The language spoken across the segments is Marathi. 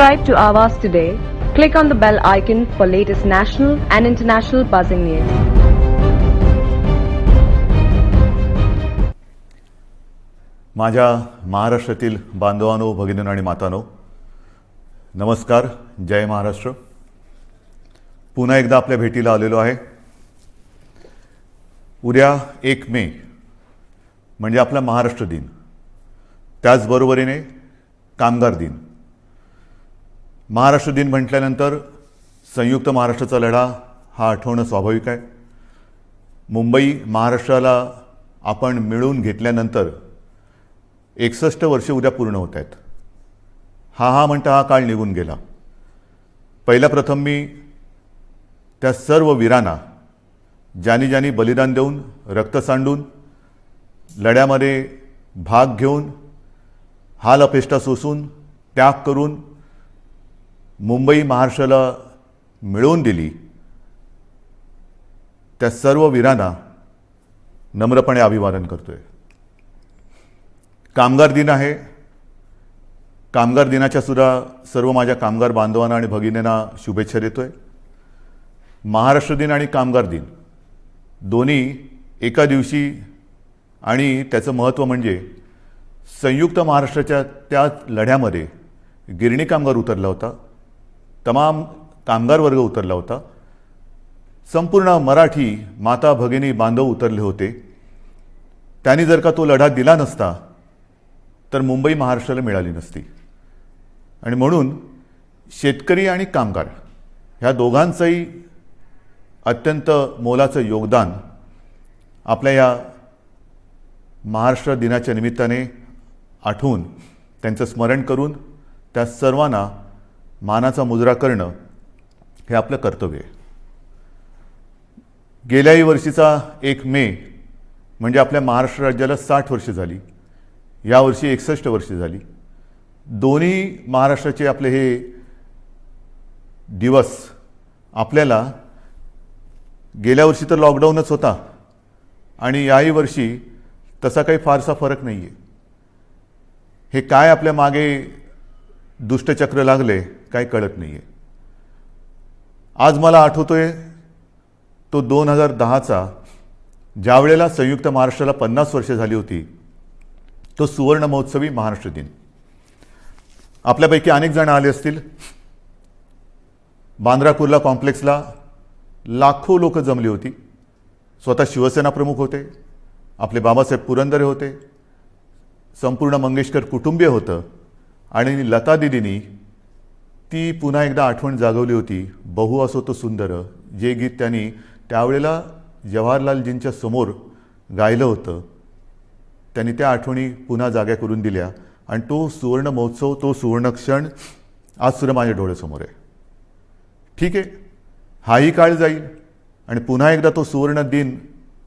Subscribe to Avas today. Click on the bell icon for latest national and international buzzing news. माझ्या महाराष्ट्रातील बांधवांनो, भगिनींनो आणि मातांनो, नमस्कार. जय महाराष्ट्र. पुन्हा एकदा आपल्या भेटीला आलेलो आहे. उद्या 1 मे म्हणजे आपला महाराष्ट्र दिन, त्याचबरोबरीने कामगार दिन. महाराष्ट्र दिन म्हटल्यानंतर संयुक्त महाराष्ट्राचा लढा हा आठवणं स्वाभाविक आहे. मुंबई महाराष्ट्राला आपण मिळवून घेतल्यानंतर 61 वर्षे उद्या पूर्ण होत आहेत. हा म्हणता हा काळ निघून गेला. पहिला प्रथम मी त्या सर्व वीरांना, ज्यांनी बलिदान देऊन, रक्त सांडून, लढ्यामध्ये भाग घेऊन, हाल अपेष्टा सोसून, त्याग करून मुंबई महाराष्ट्राला मिळवून दिली, त्या सर्व वीरांना नम्रपणे अभिवादन करतोय. कामगार दिन आहे. कामगार दिनाच्या सुद्धा सर्व माझ्या कामगार बांधवांना आणि भगिनींना शुभेच्छा देतोय. महाराष्ट्र दिन आणि कामगार दिन दोन्ही एका दिवशी, आणि त्याचं महत्त्व म्हणजे संयुक्त महाराष्ट्राच्या त्या लढ्यामध्ये गिरणी कामगार उतरला होता, तमाम कामगार वर्ग उतरला होता, संपूर्ण मराठी माता भगिनी बांधव उतरले होते. त्यांनी जर का तो लढा दिला नसता तर मुंबई महाराष्ट्राला मिळाली नसती. आणि म्हणून शेतकरी आणि कामगार ह्या दोघांचंही अत्यंत मोलाचं योगदान आपल्या या महाराष्ट्र दिनाच्या निमित्ताने आठवून, त्यांचं स्मरण करून त्या सर्वांना मानाचा मुजरा करणं हे आपलं कर्तव्य आहे. गेल्याही वर्षीचा 1 मे म्हणजे आपल्या महाराष्ट्र राज्याला 60 वर्षे झाली. यावर्षी 61 वर्षे झाली. दोन्ही महाराष्ट्राचे आपले हे दिवस आपल्याला, गेल्या वर्षी तर लॉकडाऊनच होता आणि याही वर्षी तसा काही फारसा फरक नाही आहे. हे काय आपल्या मागे दुष्टचक्र लागले काय कळत नाही आहे. आज मला आठवतोय तो 2010चा, ज्यावेळेला संयुक्त महाराष्ट्राला 50 वर्षे झाली होती, तो सुवर्ण महोत्सवी महाराष्ट्र दिन. आपल्यापैकी अनेक जण आले असतील. बांद्रा कुर्ला कॉम्प्लेक्सला लाखो लोक जमली होती. स्वतः शिवसेना प्रमुख होते, आपले बाबासाहेब पुरंदरे होते, संपूर्ण मंगेशकर कुटुंबीय होतं, आणि लता दिदींनी ती पुन्हा एकदा आठवण जागवली होती. बहु असो तो सुंदर, जे गीत त्यांनी त्यावेळेला जवाहरलालजींच्या समोर गायलं होतं, त्यांनी त्या आठवणी पुन्हा जाग्या करून दिल्या. आणि तो सुवर्ण महोत्सव, तो सुवर्ण क्षण आज सुद्धा माझ्या डोळ्यासमोर आहे. ठीक आहे, हाही काळ जाईल आणि पुन्हा एकदा तो सुवर्ण दिन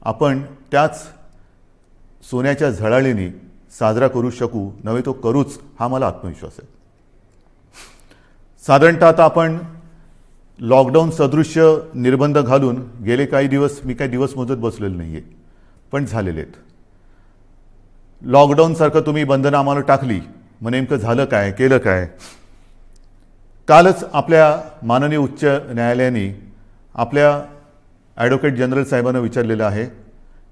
आपण त्याच सोन्याच्या झळाळीने साजरा करू शकू, नव्हे तो करूच, हा मला आत्मविश्वास आहे. साधारणतः आता आपण लॉकडाऊन सदृश्य निर्बंध घालून गेले काही दिवस, मी काही दिवस मोजत बसलेलो नाही आहे, पण झालेले आहेत. लॉकडाऊनसारखं तुम्ही बंधनं आम्हाला टाकली, मग नेमकं झालं काय, केलं काय? कालच आपल्या माननीय उच्च न्यायालयाने आपल्या ॲडव्होकेट जनरल साहेबांना विचारलेलं आहे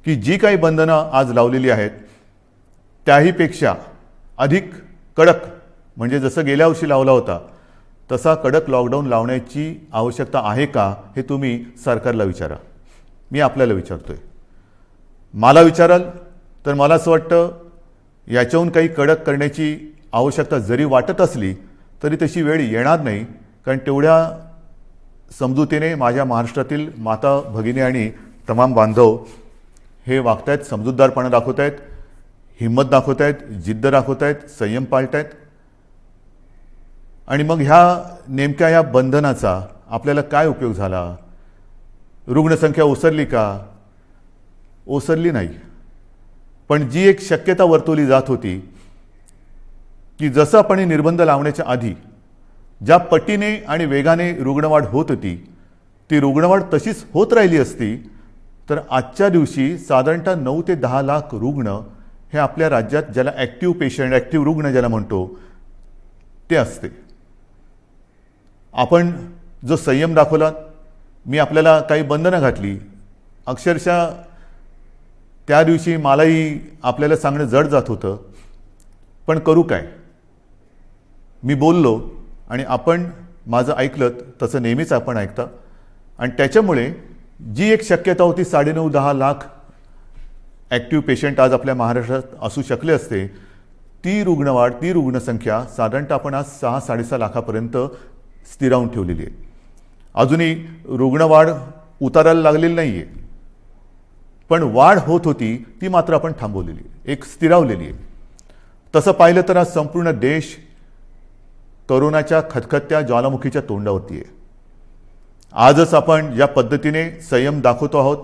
की जी काही बंधनं आज लावलेली आहेत त्याहीपेक्षा अधिक कडक, म्हणजे जसं गेल्या वर्षी लावला होता तसा कडक लॉकडाऊन लावण्याची आवश्यकता आहे का, हे तुम्ही सरकारला विचारा. मी आपल्याला विचारतोय. मला विचाराल तर मला असं वाटतं याच्याहून काही कडक करण्याची आवश्यकता जरी वाटत असली तरी तशी वेळ येणार नाही. कारण तेवढ्या समजुतीने माझ्या महाराष्ट्रातील माता भगिनी आणि तमाम बांधव हे वागत आहेत, समजूतदारपणा दाखवत आहेत, हिंमत दाखवत आहेत, जिद्द दाखवत आहेत, संयम पाळत आहेत. आणि मग नेमक्या ह्या बंधनाचा आपल्याला काय उपयोग झाला? रुग्णसंख्या ओसरली का? ओसरली नाही. पण जी एक शक्यता वर्तवली जात होती की जसं आपण निर्बंध लावण्याच्या आधी ज्या पटीने आणि वेगाने रुग्णवाढ होत होती, ती रुग्णवाढ तशीच होत राहिली असती तर आजच्या दिवशी साधारणतः 9 ते 10 लाख रुग्ण हे आपल्या राज्यात, ज्याला ॲक्टिव्ह पेशंट, ॲक्टिव्ह रुग्ण ज्याला म्हणतो, ते असते. आपण जो संयम दाखवला, मी आपल्याला काही बंधनं घातली, अक्षरशः त्या दिवशी मलाही आपल्याला सांगणं जड जात होतं, पण करू काय. मी बोललो आणि आपण माझं ऐकलं तसं नेहमीच आपण ऐकता. आणि त्याच्यामुळे जी एक शक्यता होती 9.5-10 लाख ॲक्टिव्ह पेशंट आज आपल्या महाराष्ट्रात असू शकले असते, ती रुग्णवाढ, ती रुग्णसंख्या साधारणतः आपण आज 6-6.5 लाखापर्यंत स्थिरावून ठेवलेली आहे. अजूनही रुग्णवाढ उतारायला लागलेली नाही आहे, पण वाढ होत होती ती मात्र आपण थांबवलेली आहे, एक स्थिरावलेली आहे. तसं पाहिलं तर आज संपूर्ण देश कोरोनाच्या खतखत्या ज्वालामुखीच्या तोंडावरती आहे. आजच आपण ज्या पद्धतीने संयम दाखवतो आहोत,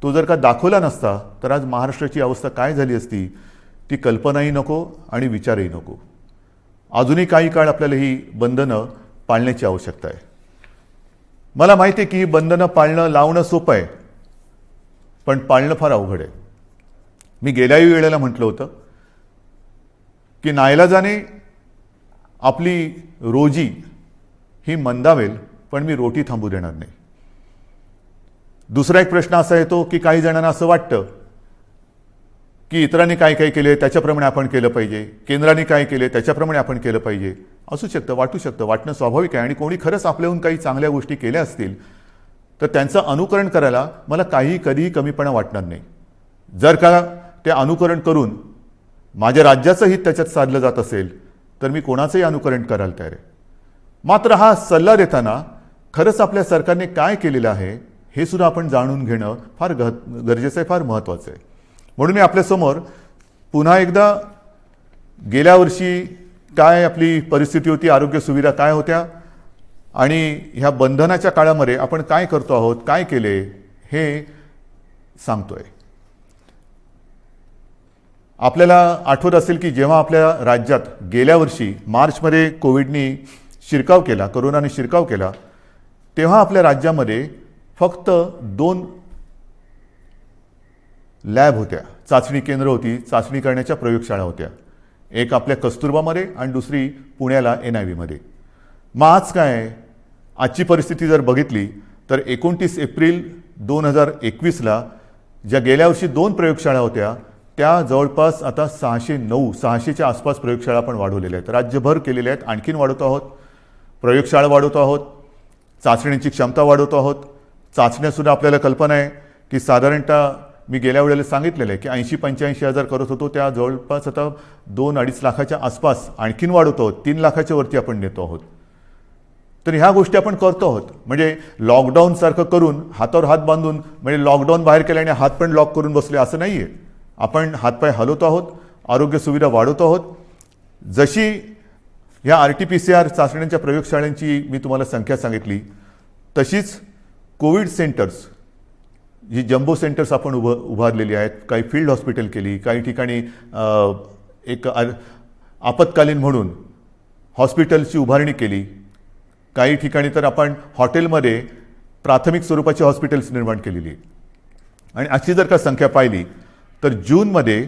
तो जर का दाखवला नसता तर आज महाराष्ट्राची अवस्था काय झाली असती ती कल्पनाही नको आणि विचारही नको. अजूनही काही काळ आपल्याला ही बंधनं पाळण्याची आवश्यकता आहे. मला माहिती आहे की ही बंधनं पाळणं, लावणं सोपं आहे, पण पाळणं फार अवघड आहे. मी गेल्याही वेळेला म्हटलं होतं की नाईलाजाने आपली रोजी ही मंदावेल, पण मी रोटी थांबू देणार नाही. दुसरा एक प्रश्न असा येतो की काही जणांना असं वाटतं की इतरांनी काय काय केले त्याच्याप्रमाणे आपण केलं पाहिजे, केंद्राने काय केले त्याच्याप्रमाणे आपण केलं पाहिजे. असू शकतं, वाटू शकतं, वाटणं स्वाभाविक आहे. आणि कोणी खरंच आपल्याहून काही चांगल्या गोष्टी केल्या असतील तर त्यांचं अनुकरण करायला मला कधीही कमीपणा वाटणार नाही. जर का ते अनुकरण करून माझ्या राज्याचं हित त्याच्यात साधलं जात असेल तर मी कोणाचंही अनुकरण करायला तयार आहे. मात्र हा सल्ला देताना खरंच आपल्या सरकारने काय केलेलं आहे हे सुद्धा आपण जाणून घेणं फार गरजेचं आहे, फार महत्त्वाचं आहे. म्हणून मी आपल्यासमोर पुन्हा एकदा गेल्या वर्षी काय आपली परिस्थिती होती, आरोग्य सुविधा काय होत्या आणि ह्या बंधनाच्या काळामध्ये आपण काय करतो आहोत, काय केले हे सांगतोय. आपल्याला आठवत असेल की जेव्हा आपल्या राज्यात गेल्या वर्षी मार्चमध्ये कोविडनी शिरकाव केला, कोरोनाने शिरकाव केला, तेव्हा आपल्या राज्यामध्ये फक्त 2 लॅब होत्या, चाचणी केंद्र होती, चाचणी करण्याच्या प्रयोगशाळा होत्या. एक आपल्या कस्तुरबामध्ये आणि दुसरी पुण्याला NIV मध्ये. मग आज काय आहे, आजची परिस्थिती जर बघितली तर 29 एप्रिल 2021ला ज्या गेल्या वर्षी 2 प्रयोगशाळा होत्या त्या जवळपास आता 600च्या आसपास प्रयोगशाळा आपण वाढवलेल्या आहेत, राज्यभर केलेल्या आहेत. आणखीन वाढवतो आहोत, प्रयोगशाळा वाढवतो आहोत, चाचण्यांची क्षमता वाढवतो आहोत. चाचण्यासुद्धा आपल्याला कल्पना आहे की साधारणतः मी गेल्या वेळेला सांगितलेलं आहे की 80-85 हजार करत होतो, त्या जवळपास आता 2-2.5 लाखाच्या आसपास आणखीन वाढवतो आहोत, 3 लाखाच्या वरती आपण नेतो आहोत. तर ह्या गोष्टी आपण करतो आहोत. म्हणजे लॉकडाऊनसारखं करून हातावर हात बांधून, म्हणजे लॉकडाऊन बाहेर केल्याने हात पण लॉक करून बसले असं नाही आहे. आपण हातपाय हलवतो आहोत, आरोग्य सुविधा वाढवतो आहोत. जशी ह्या RT-PCR चाचण्यांच्या प्रयोगशाळांची मी तुम्हाला संख्या सांगितली, तशीच कोविड सेंटर्स, जी जम्बो सेंटर्स आपण उभारलेली आहेत, काही फील्ड हॉस्पिटल केली, काही ठिकाणी एक आपत्कालीन म्हणून हॉस्पिटलची उभारणी केली, काही ठिकाणी तर आपण हॉटेलमध्ये प्राथमिक स्वरूपाची हॉस्पिटल्स निर्माण केलेली. आणि अशी जर का संख्या पाहिली तर जूनमध्ये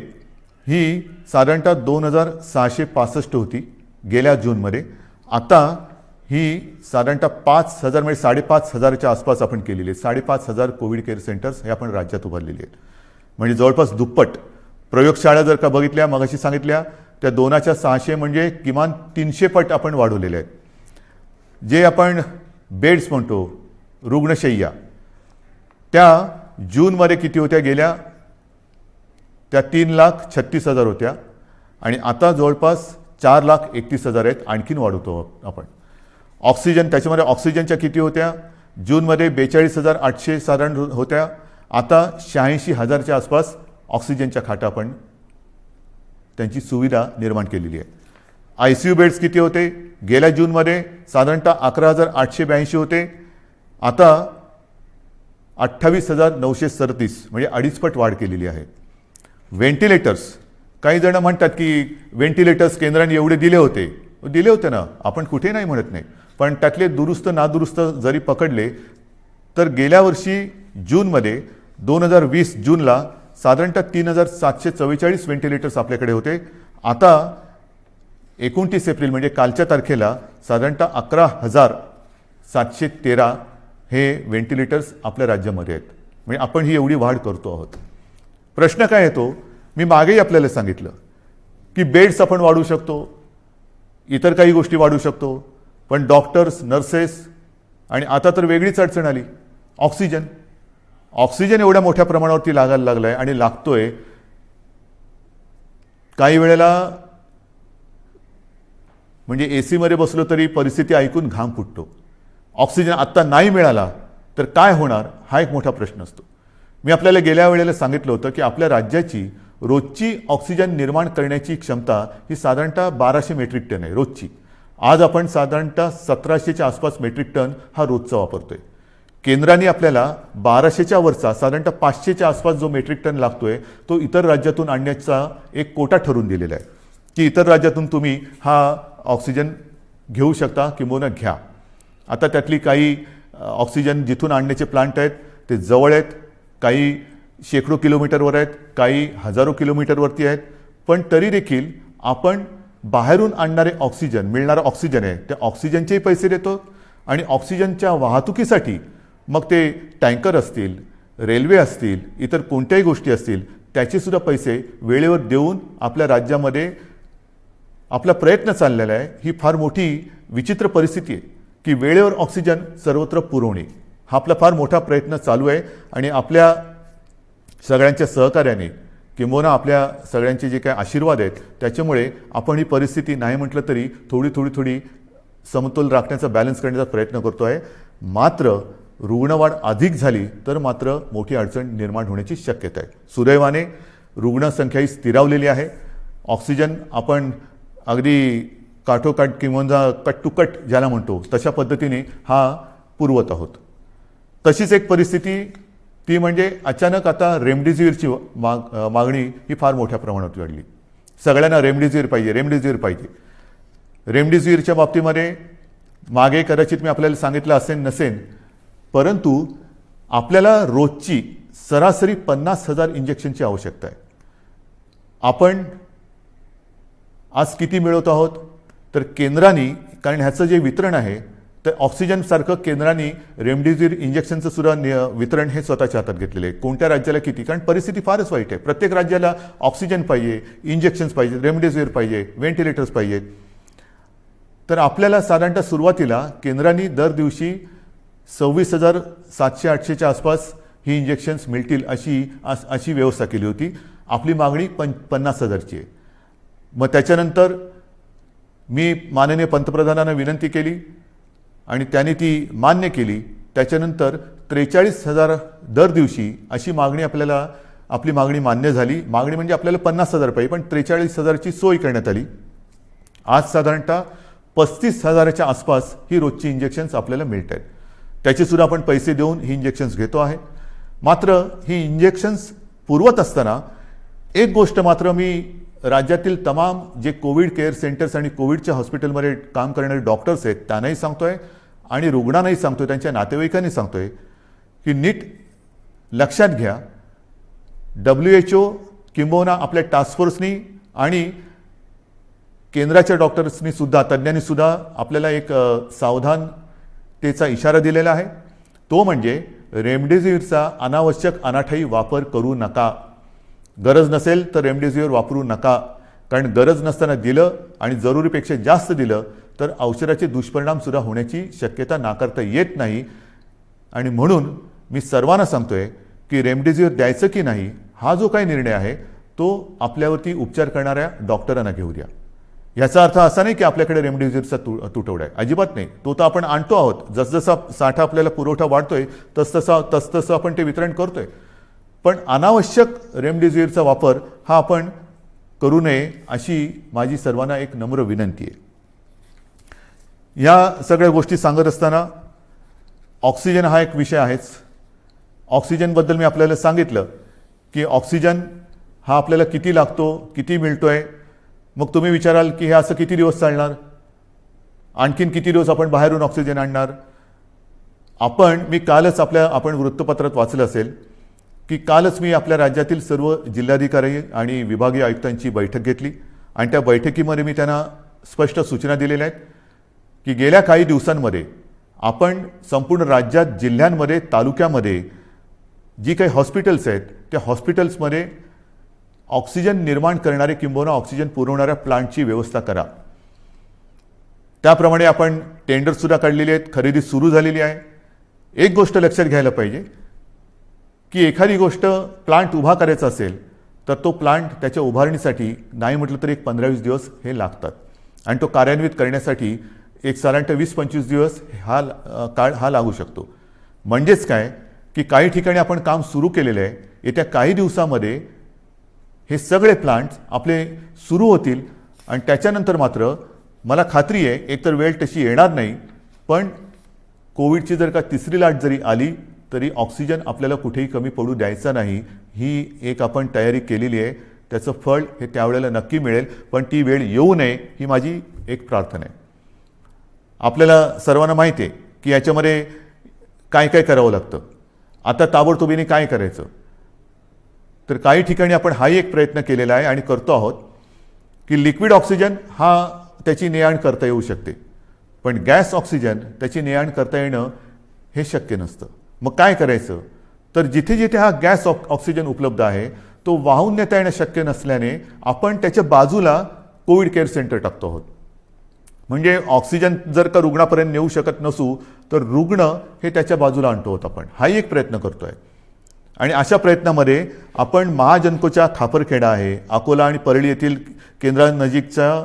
ही साधारणतः 2665 होती गेल्या जूनमध्ये. आता ही साधारणतः 5,000 म्हणजे 5,500च्या आसपास आपण केलेली आहे. 5,500 कोविड केअर सेंटर्स हे आपण राज्यात उभारलेली आहेत. म्हणजे जवळपास दुप्पट. प्रयोगशाळा जर का बघितल्या, मगाशी सांगितल्या, त्या 2च्या 600 म्हणजे किमान 300 पट आपण वाढवलेले आहेत. जे आपण बेड्स म्हणतो, रुग्णशय्या, त्या जूनमध्ये किती होत्या गेल्या, त्या 3,36,000 होत्या आणि आता जवळपास 4,31,000 आहेत. आणखीन वाढवतो आपण. ऑक्सिजन, त्याच्यामध्ये ऑक्सिजनच्या किती होत्या, जूनमध्ये 42,800 साधारण होत्या, आता 86,000च्या आसपास ऑक्सिजनच्या खाटा आपण त्यांची सुविधा निर्माण केलेली आहे. ICU बेड्स किती होते, गेल्या जूनमध्ये साधारणतः 11,882 होते, आता 28,937 म्हणजे 2.5 पट वाढ केलेली आहे. व्हेंटिलेटर्स, काही जण म्हणतात की व्हेंटिलेटर्स केंद्राने एवढे दिले होते ना, आपण कुठे नाही म्हणत नाही, पण त्यातले दुरुस्त नादुरुस्त जरी पकडले तर गेल्या वर्षी जूनमध्ये 2020 जूनला साधारणतः 3,744 व्हेंटिलेटर्स आपल्याकडे होते. आता 29 एप्रिल म्हणजे कालच्या तारखेला साधारणतः 11,000 713 हे व्हेंटिलेटर्स आपल्या राज्यामध्ये आहेत. म्हणजे आपण ही एवढी वाढ करतो आहोत. प्रश्न काय येतो, मी मागेही आपल्याला सांगितलं की बेड्स आपण वाढवू शकतो, इतर काही गोष्टी वाढवू शकतो, पण डॉक्टर्स, नर्सेस आणि आता तर वेगळीच अडचण आली, ऑक्सिजन. ऑक्सिजन एवढ्या मोठ्या प्रमाणावरती लागायला लागलाय आणि लागतोय. काही वेळेला म्हणजे AC मध्ये बसलो तरी परिस्थिती ऐकून घाम फुटतो. ऑक्सिजन आत्ता नाही मिळाला तर काय होणार, हा एक मोठा प्रश्न असतो. मी आपल्याला गेल्या वेळेला सांगितलं होतं की आपल्या राज्याची रोजची ऑक्सिजन निर्माण करण्याची क्षमता ही साधारणतः 1200 मेट्रिक टन आहे रोजची. आज आपण साधारणतः 1700च्या आसपास मेट्रिक टन हा रोजचा वापरतोय. केंद्राने आपल्याला 1200च्या वरचा साधारणतः 500च्या आसपास जो मेट्रिक टन लागतोय तो इतर राज्यातून आणण्याचा एक कोटा ठरवून दिलेला आहे की इतर राज्यातून तुम्ही हा ऑक्सिजन घेऊ शकता किंवा घ्या. आता त्यातली काही ऑक्सिजन जिथून आणण्याचे प्लांट आहेत ते जवळ आहेत, काही शेकडो किलोमीटरवर आहेत, काही हजारो किलोमीटरवरती आहेत, पण तरी देखील आपण बाहेरून आणणारे ऑक्सिजन, मिळणारा ऑक्सिजन आहे त्या ऑक्सिजनचेही पैसे देतो आणि ऑक्सिजनच्या वाहतुकीसाठी मग ते टँकर असतील, रेल्वे असतील, इतर कोणत्याही गोष्टी असतील त्याचे सुद्धा पैसे वेळेवर देऊन आपल्या राज्यामध्ये आपला प्रयत्न चाललेला आहे. ही फार मोठी विचित्र परिस्थिती आहे की वेळेवर ऑक्सिजन सर्वत्र पुरवणे हा आपला फार मोठा प्रयत्न चालू आहे आणि आपल्या सगळ्यांच्या सहकार्याने किंबहुना आपल्या सगळ्यांचे जे काही आशीर्वाद आहेत त्याच्यामुळे आपण ही परिस्थिती नाही म्हटलं तरी थोडी समतोल राखण्याचा, बॅलन्स करण्याचा प्रयत्न करतो आहे. मात्र रुग्णवाढ अधिक झाली तर मात्र मोठी अडचण निर्माण होण्याची शक्यता आहे. सुदैवाने रुग्णसंख्या ही स्थिरावलेली आहे. ऑक्सिजन आपण अगदी काठोकाठ किंवा कट टू कट ज्याला म्हणतो तशा पद्धतीने हा पुरवत आहोत. तशीच एक परिस्थिती ती म्हणजे अचानक आता रेमडेसिवीरची मागणी ही फार मोठ्या प्रमाणात वाढली. सगळ्यांना रेमडेसिवीर पाहिजे. रेमडेसिवीरच्या बाबतीमध्ये मागे कदाचित मी आपल्याला सांगितलं असेल नसेल, परंतु आपल्याला रोजची सरासरी 50,000 इंजेक्शनची आवश्यकता आहे. आपण आज किती मिळवत आहोत तर केंद्राने, कारण ह्याचं जे वितरण आहे तर ऑक्सिजनसारखं केंद्राने रेमडेसिवीर इंजेक्शनचं सुद्धा वितरण हे स्वतःच्या हातात घेतलेलं आहे. कोणत्या राज्याला किती, कारण परिस्थिती फारच वाईट आहे. प्रत्येक राज्याला ऑक्सिजन पाहिजे, इंजेक्शन्स पाहिजे, रेमडेसिवीर पाहिजे, व्हेंटिलेटर्स पाहिजेत. तर आपल्याला साधारणतः सुरुवातीला केंद्राने दर दिवशी 26,700-800च्या आसपास ही इंजेक्शन्स मिळतील अशी व्यवस्था केली होती. आपली मागणी 50,000ची आहे. मग त्याच्यानंतर मी माननीय पंतप्रधानांना विनंती केली आणि त्यांनी ती मान्य केली. त्याच्यानंतर 43,000 दर दिवशी अशी मागणी आपली मागणी मान्य झाली. मागणी म्हणजे आपल्याला 50,000 पाहिजे, पण 43,000ची सोय करण्यात आली. आज साधारणतः 35,000च्या आसपास ही रोजची इंजेक्शन्स आपल्याला मिळत आहेत. त्याचे सुद्धा आपण पैसे देऊन ही इंजेक्शन्स घेतो आहे. मात्र ही इंजेक्शन्स पुरवत असताना एक गोष्ट मात्र मी राज्यातील तमाम जे कोविड केअर सेंटर्स आणि कोविडच्या हॉस्पिटलमध्ये काम करणारे डॉक्टर्स आहेत त्यांनाही सांगतोय आणि रुग्णांनाही सांगतोय, त्यांच्या नातेवाईकांनी सांगतोय की नीट लक्षात घ्या. WHO किंबहुना आपल्या टास्क फोर्सनी आणि केंद्राच्या डॉक्टर्सनी सुद्धा, तज्ज्ञांनी सुद्धा आपल्याला एक सावधानतेचा इशारा दिलेला आहे. तो म्हणजे रेमडेसिवीरचा अनावश्यक अनाठायी वापर करू नका. गरज नसेल तर रेमडेसिवीर वापरू नका, कारण गरज नसताना दिलं आणि जरुरीपेक्षा जास्त दिलं तर औषधाचे दुष्परिणाम सुद्धा होण्याची शक्यता नाकारता येत नाही. आणि म्हणून मी सर्वांना सांगतोय की रेमडेसिवीर द्यायचं की नाही हा जो काही निर्णय आहे तो आपल्यावरती उपचार करणाऱ्या डॉक्टरांना घेऊ द्या. याचा अर्थ असा नाही की आपल्याकडे रेमडेसिवीरचा तुटवडा आहे, अजिबात नाही. तो तर आपण आणतो आहोत. जसजसा साठा आपल्याला पुरवठा वाढतोय तसतसं आपण ते वितरण करतोय. पण अनावश्यक रेमडेसिवीरचा वापर हा आपण करू नये अशी माझी सर्वांना एक नम्र विनंती आहे. या सगळ्या गोष्टी सांगत असताना ऑक्सिजन हा एक विषय आहेच. ऑक्सिजनबद्दल मी आपल्याला सांगितलं की ऑक्सिजन हा आपल्याला किती लागतो, किती मिळतोय. मग तुम्ही विचाराल की हे असं किती दिवस चालणार, आणखीन किती दिवस आपण बाहेरून ऑक्सिजन आणणार. मी कालच आपण वृत्तपत्रात वाचलं असेल की कालच मी आपल्या राज्यातील सर्व जिल्हाधिकारी आणि विभागीय आयुक्तांची बैठक घेतली आणि त्या बैठकीमध्ये मी त्यांना स्पष्ट सूचना दिलेल्या आहेत की गेल्या काही दिवसांमध्ये आपण संपूर्ण राज्यात, जिल्ह्यांमध्ये, तालुक्यामध्ये जी काही हॉस्पिटल्स आहेत त्या हॉस्पिटल्समध्ये ऑक्सिजन निर्माण करणारे किंबहुना ऑक्सिजन पुरवणाऱ्या प्लांटची व्यवस्था करा. त्याप्रमाणे आपण टेंडरसुद्धा काढलेली आहेत, खरेदी सुरू झालेली आहे. एक गोष्ट लक्षात घ्यायला पाहिजे की एखादी गोष्ट प्लांट उभा करायचा असेल तर तो प्लांट त्याच्या उभारणीसाठी नाही म्हटलं तर एक 15-20 दिवस हे लागतात आणि तो कार्यान्वित करण्यासाठी एक साधारणतः 20-25 दिवस काळ हा लागू शकतो. म्हणजेच काय की काही ठिकाणी आपण काम सुरू केलेलं आहे, येत्या काही दिवसामध्ये हे सगळे प्लांट्स आपले सुरू होतील आणि त्याच्यानंतर मात्र मला खात्री आहे एकतर वेळ तशी येणार नाही, पण कोविडची जर का तिसरी लाट जरी आली तरी ऑक्सिजन आपल्याला कुठेही कमी पडू द्यायचा नाही. ही एक आपण तयारी केलेली आहे. त्याचं फळ हे त्यावेळेला नक्की मिळेल, पण ती वेळ येऊ नये ही माझी एक प्रार्थना आहे. आपल्याला सर्वांना माहिती आहे की याच्यामध्ये काय काय करावं लागतं. आता ताबडतोबीने काय करायचं, तर काही ठिकाणी आपण हाही एक प्रयत्न केलेला आहे आणि करतो आहोत की लिक्विड ऑक्सिजन हा त्याची ने-आण करता येऊ शकते, पण गॅस ऑक्सिजन त्याची ने-आण करता येणं हे शक्य नसतं. मग काय करायचं, तर जिथे जिथे हा गॅस ऑक्सिजन उपलब्ध आहे तो वाहून नेता येणं शक्य नसल्याने आपण त्याच्या बाजूला कोविड केअर सेंटर टाकतो आहोत. म्हणजे ऑक्सिजन जर का रुग्णापर्यंत नेऊ शकत नसू तर रुग्ण हे त्याच्या बाजूला आणतो आहोत आपण. हाही एक प्रयत्न करतो आहे आणि अशा प्रयत्नामध्ये आपण महाजनकोच्या खापरखेडा आहे, अकोला आणि परळी येथील केंद्रानजीकच्या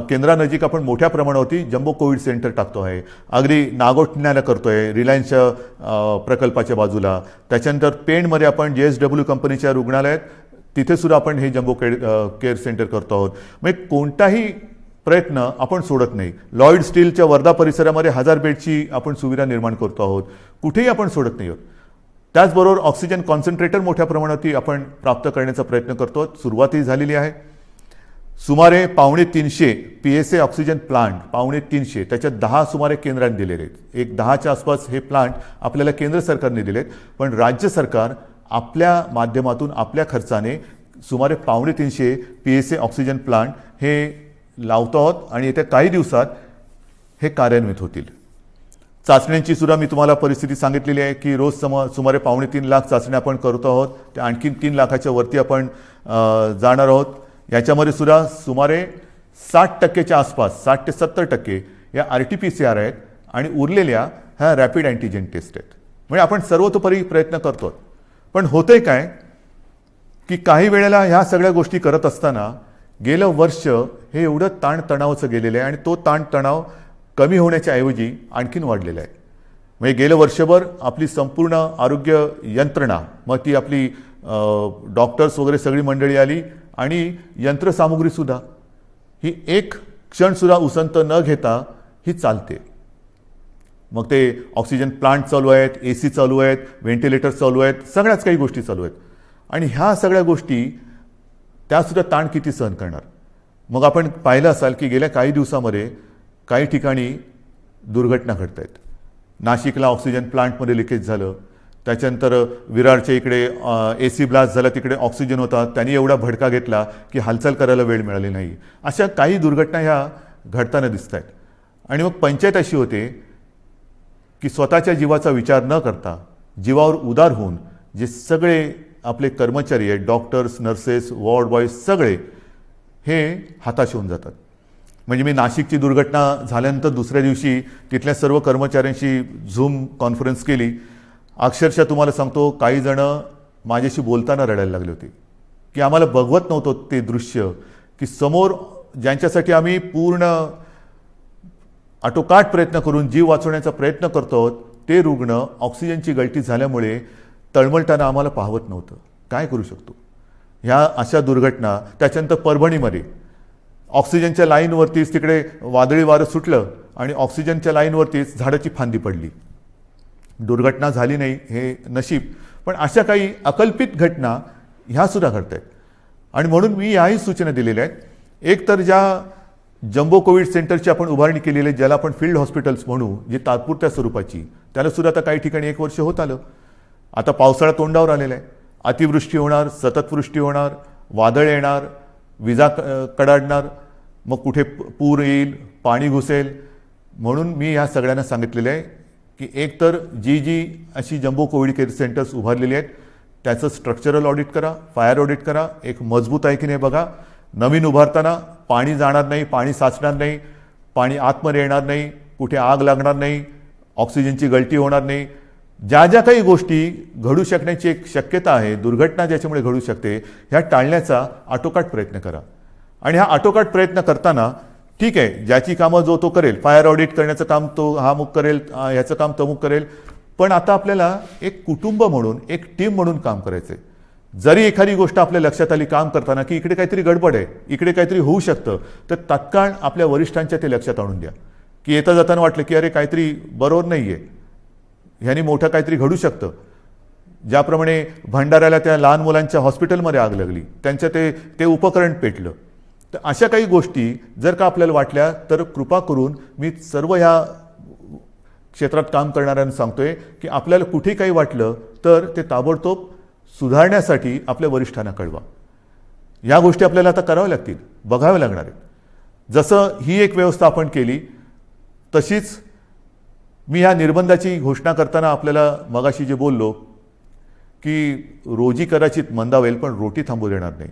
केंद्रानजीक आपण मोठ्या प्रमाणावरती जम्बो कोविड सेंटर टाकतो आहे. अगदी नागोठण्याला करतो आहे, रिलायन्सच्या प्रकल्पाच्या बाजूला. त्याच्यानंतर पेणमध्ये आपण JSW कंपनीच्या रुग्णालयात तिथे सुद्धा आपण हे जम्बो केअर सेंटर करतो आहोत. म्हणजे कोणताही प्रयत्न आपण सोडत नाही. लॉयड स्टीलच्या वर्धा परिसरामध्ये 1000 बेडची आपण सुविधा निर्माण करतो आहोत. कुठेही आपण सोडत नाही आहोत. त्याचबरोबर ऑक्सिजन कॉन्सन्ट्रेटर मोठ्या प्रमाणात आपण प्राप्त करण्याचा प्रयत्न करतो. सुरुवातही झालेली आहे. सुमारे 350 PSA ऑक्सिजन प्लांट 350 त्याच्यात 10 सुमारे केंद्राने दिलेले आहेत. एक 10च्या आसपास हे प्लांट आपल्याला केंद्र सरकारने दिलेत, पण राज्य सरकार आपल्या माध्यमातून आपल्या खर्चाने सुमारे 350 PSA ऑक्सिजन प्लांट हे लावतो आहोत आणि येत्या काही दिवसात हे कार्यान्वित होतील. चाचण्यांची सुद्धा मी तुम्हाला परिस्थिती सांगितलेली आहे की रोज सुमारे 2.5 लाख चाचण्या आपण करतो आहोत. त्या आणखीन 3 लाखाच्या वरती आपण जाणार आहोत. याच्यामध्ये सुद्धा सुमारे 60% आसपास 60 ते 70% या RT-PCR आहेत आणि उरलेल्या ह्या रॅपिड अँटीजेन टेस्ट आहेत. म्हणजे आपण सर्वतोपरी प्रयत्न करतो. पण होतंय काय की काही वेळेला ह्या सगळ्या गोष्टी करत असताना गेलं वर्ष हे एवढं ताणतणावाचं गेलेलं आहे आणि तो ताणतणाव कमी होण्याच्या ऐवजी आणखीन वाढलेला आहे. म्हणजे गेलं वर्षभर आपली संपूर्ण आरोग्य यंत्रणा, मग ती आपली डॉक्टर्स वगैरे सगळी मंडळी आली आणि यंत्रसामुग्रीसुद्धा ही एक क्षणसुद्धा उसंत न घेता ही चालते. मग ते ऑक्सिजन प्लांट चालू आहेत, AC चालू आहेत, व्हेंटिलेटर चालू आहेत, सगळ्याच काही गोष्टी चालू आहेत आणि ह्या सगळ्या गोष्टी त्यासुद्धा ताण किती सहन करणार. मग आपण पाहिलं असाल की गेल्या काही दिवसामध्ये काही ठिकाणी दुर्घटना घडत आहेत. नाशिकला ऑक्सिजन प्लांटमध्ये लिकेज झालं, त्याच्यानंतर विरारच्या इकडे AC ब्लास्ट झाला, तिकडे ऑक्सिजन होता, त्यांनी एवढा भडका घेतला की हालचाल करायला वेळ मिळाली नाही. अशा काही दुर्घटना ह्या घडताना दिसत आहेत. आणि मग पंचायत अशी होते की स्वतःच्या जीवाचा विचार न करता जीवावर उदार होऊन जे सगळे आपले कर्मचारी आहेत, डॉक्टर्स, नर्सेस, वॉर्ड बॉयज सगळे हे हताश होऊन जातात. म्हणजे मी नाशिकची दुर्घटना झाल्यानंतर दुसऱ्या दिवशी तिथल्या सर्व कर्मचाऱ्यांशी झूम कॉन्फरन्स केली. अक्षरशः तुम्हाला सांगतो काही जण माझ्याशी बोलताना रडायला लागले होते की आम्हाला बघवत नव्हतं ते दृश्य की समोर ज्यांच्यासाठी आम्ही पूर्ण आटोकाट प्रयत्न करून जीव वाचवण्याचा प्रयत्न करतो ते रुग्ण ऑक्सिजनची गळती झाल्यामुळे तळमळताना आम्हाला पाहवत नव्हतं. काय करू शकतो. ह्या अशा दुर्घटना. त्याच्यानंतर परभणीमध्ये ऑक्सिजनच्या लाईनवरतीच तिकडे वादळी वारं सुटलं आणि ऑक्सिजनच्या लाईनवरतीच झाडाची फांदी पडली. दुर्घटना झाली नाही हे नशीब, पण अशा काही अकल्पित घटना ह्यासुद्धा घडत आहेत. आणि म्हणून मी याही सूचना दिलेल्या आहेत. एक तर ज्या जम्बो कोविड सेंटरची आपण उभारणी केलेली आहे, ज्याला आपण फील्ड हॉस्पिटल्स म्हणू, जी तात्पुरत्या स्वरूपाची, त्याला सुद्धा आता काही ठिकाणी 1 वर्ष होत आलं. आता पावसाळा तोंडावर आलेला आहे. अतिवृष्टी होणार, सततवृष्टी होणार, वादळ येणार, विजा कडाडणार, मग कुठे पूर येईल, पाणी घुसेल. म्हणून मी ह्या सगळ्यांना सांगितलेलं आहे की एक तर जी अशी जम्बो कोविड केअर सेंटर्स उभारलेली आहेत त्याचं स्ट्रक्चरल ऑडिट करा, फायर ऑडिट करा, एक मजबूत आहे की नाही बघा. नवीन उभारताना पाणी जाणार नाही, पाणी साचणार नाही, पाणी आतमध्ये येणार नाही, कुठे आग लागणार नाही, ऑक्सिजनची गळती होणार नाही. ज्या ज्या काही गोष्टी घडू शकण्याची एक शक्यता आहे, दुर्घटना ज्याच्यामुळे घडू शकते, ह्या टाळण्याचा आटोकाट प्रयत्न करा. आणि हा आटोकाट प्रयत्न करताना ठीक आहे, ज्याची कामं जो तो करेल, फायर ऑडिट करण्याचं काम तो हा मुक करेल, ह्याचं काम तो मुक करेल, पण आता आपल्याला एक कुटुंब म्हणून, एक टीम म्हणून काम करायचं आहे. जरी एखादी गोष्ट आपल्या लक्षात आली काम करताना की इकडे काहीतरी गडबड आहे, इकडे काहीतरी होऊ शकतं, तर तात्काळ आपल्या वरिष्ठांच्या ते लक्षात आणून द्या की येता जाताना वाटलं की अरे काहीतरी बरोबर नाही आहे, ह्यानी मोठं काहीतरी घडू शकतं. ज्याप्रमाणे भंडाऱ्याला त्या लहान मुलांच्या हॉस्पिटलमध्ये आग लागली, त्यांचं ते उपकरण पेटलं. तर अशा काही गोष्टी जर का आपल्याला वाटल्या तर कृपा करून मी सर्व ह्या क्षेत्रात काम करणाऱ्यांना सांगतोय की आपल्याला कुठे काही वाटलं तर ते ताबडतोब सुधारण्यासाठी आपल्या वरिष्ठांना कळवा. या गोष्टी आपल्याला आता कराव्या लागतील, बघाव्या लागणार आहेत. जसं ही एक व्यवस्था आपण केली तशीच मी ह्या निर्बंधाची घोषणा करताना आपल्याला मगाशी जे बोललो की रोजी कदाचित मंदावेल पण रोटी थांबू देणार नाही.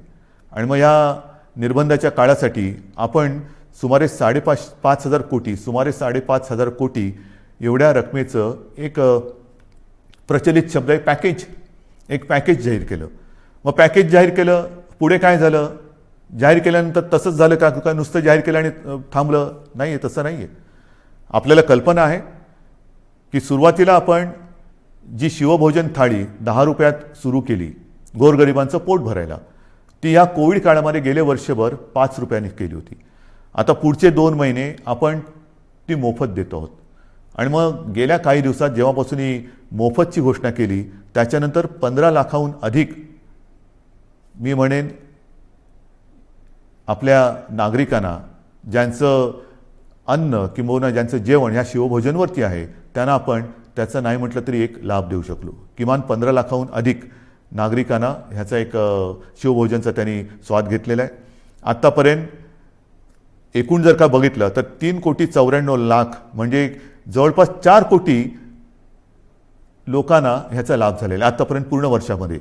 आणि मग या निर्बंधाच्या काळासाठी आपण सुमारे 5,500 कोटी, सुमारे 5,500 कोटी एवढ्या रकमेचं एक प्रचलित शब्द आहे पॅकेज, एक पॅकेज जाहीर केलं. मग पॅकेज जाहीर केलं, पुढे काय झालं? जाहीर केल्यानंतर तसंच झालं का नुसतं जाहीर केलं आणि थांबलं? नाही आहे, तसं नाही आहे. आपल्याला कल्पना आहे की सुरुवातीला आपण जी शिवभोजन थाळी 10 रुपयात सुरू केली गोरगरिबांचं पोट भरायला, ती या कोविड काळामध्ये गेले वर्षभर 5 रुपयांनी केली होती. आता पुढचे 2 महिने आपण ती मोफत देतो आहोत. आणि मग गेल्या काही दिवसात जेव्हापासून ही मोफतची घोषणा केली त्याच्यानंतर 15 लाखाहून अधिक मी म्हणेन आपल्या नागरिकांना ज्यांचं अन्न किंवा ज्यांचं जेवण ह्या शिवभोजनवरती आहे त्यांना आपण त्याचा नाही म्हटलं तरी एक लाभ देऊ शकलो. किमान 15 लाखाहून अधिक नागरिकांना ह्याचा एक शिवभोजनचा त्यांनी स्वाद घेतलेला आहे. आत्तापर्यंत एकूण जर का बघितलं तर 3,94,00,000 म्हणजे जवळपास 4 कोटी लोकांना ह्याचा लाभ झालेला आहे आत्तापर्यंत पूर्ण वर्षामध्ये.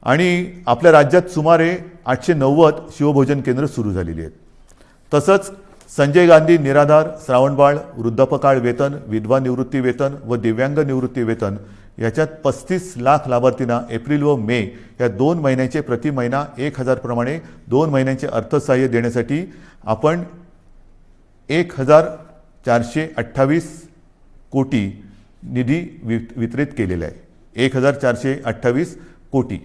आणि आपल्या राज्यात सुमारे 890 शिवभोजन केंद्र सुरू झालेली आहेत. तसंच संजय गांधी निराधार, श्रावणबाळ, वृद्धापकाळ वेतन, विधवा निवृत्ती वेतन व दिव्यांग निवृत्ती वेतन याच्यात 35 लाख लाभार्थींना एप्रिल व मे या 2 महिन्यांचे प्रति महिना 1,000 प्रमाणे 2 महिन्यांचे अर्थसहाय्य देण्यासाठी आपण 1,428 कोटी निधी वितरित केलेला आहे. 1,428 कोटी.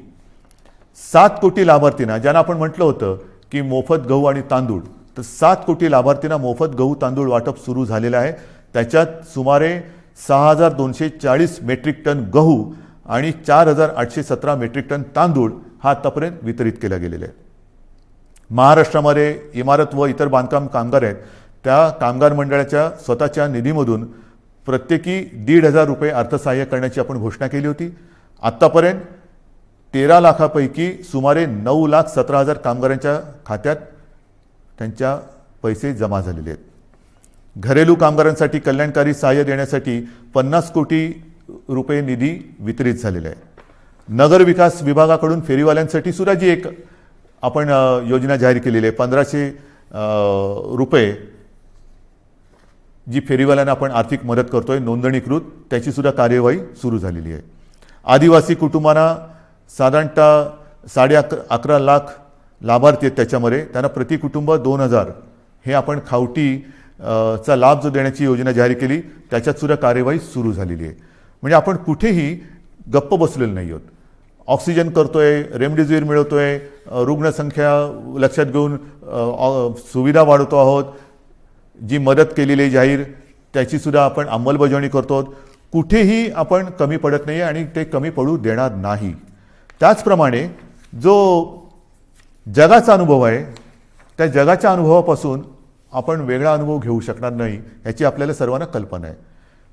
7 कोटी लाभार्थींना, ज्यांना आपण म्हटलं होतं की मोफत गहू आणि तांदूळ, तर 7 कोटी लाभार्थींना मोफत गहू तांदूळ वाटप सुरू झालेलं आहे. त्याच्यात सुमारे 6,240 मेट्रिक टन गहू आणि 4,817 मेट्रिक टन तांदूळ हा आतापर्यंत वितरित केला गेलेला आहे. महाराष्ट्रामध्ये इमारत व इतर बांधकाम कामगार आहेत, त्या कामगार मंडळाच्या स्वतःच्या निधीमधून प्रत्येकी 1,500 रुपये अर्थसहाय्य करण्याची आपण घोषणा केली होती. आत्तापर्यंत 13 लाखापैकी सुमारे 9,17,000 कामगारांच्या खात्यात त्यांच्या पैसे जमा झालेले आहेत. घरेलू कामगारांसाठी कल्याणकारी सहाय्य देण्यासाठी 50 कोटी रुपये निधी वितरित झालेला आहे. नगर विकास विभागाकडून फेरीवाल्यांसाठी सुद्धा जी एक आपण योजना जाहीर केलेली आहे, 1,500 रुपये जी फेरीवाल्यांना आपण आर्थिक मदत करतोय नोंदणीकृत, त्याची सुद्धा कार्यवाही सुरू झालेली आहे. आदिवासी कुटुंबांना साधारणतः 11.5 लाख लाभार्थी आहेत. त्याच्यामध्ये त्यांना प्रति कुटुंब 2,000 हे आपण खावटी चा लाभ जो देण्याची योजना जाहीर केली त्याच्यात सुद्धा कार्यवाही सुरू झालेली आहे. म्हणजे आपण कुठेही गप्प बसलेलो नाही आहोत. ऑक्सिजन करतोय, रेमडेसिवीर मिळवतोय, रुग्णसंख्या लक्षात घेऊन सुविधा वाढवतो आहोत. जी मदत केलेली आहे जाहीर त्याची सुद्धा आपण अंमलबजावणी करतो. कुठेही आपण कमी पडत नाही आणि ते कमी पडू देणार नाही. त्याचप्रमाणे जो जगाचा अनुभव आहे त्या जगाच्या अनुभवापासून आपण वेगळा अनुभव घेऊ शकणार नाही याची आपल्याला सर्वांना कल्पना आहे.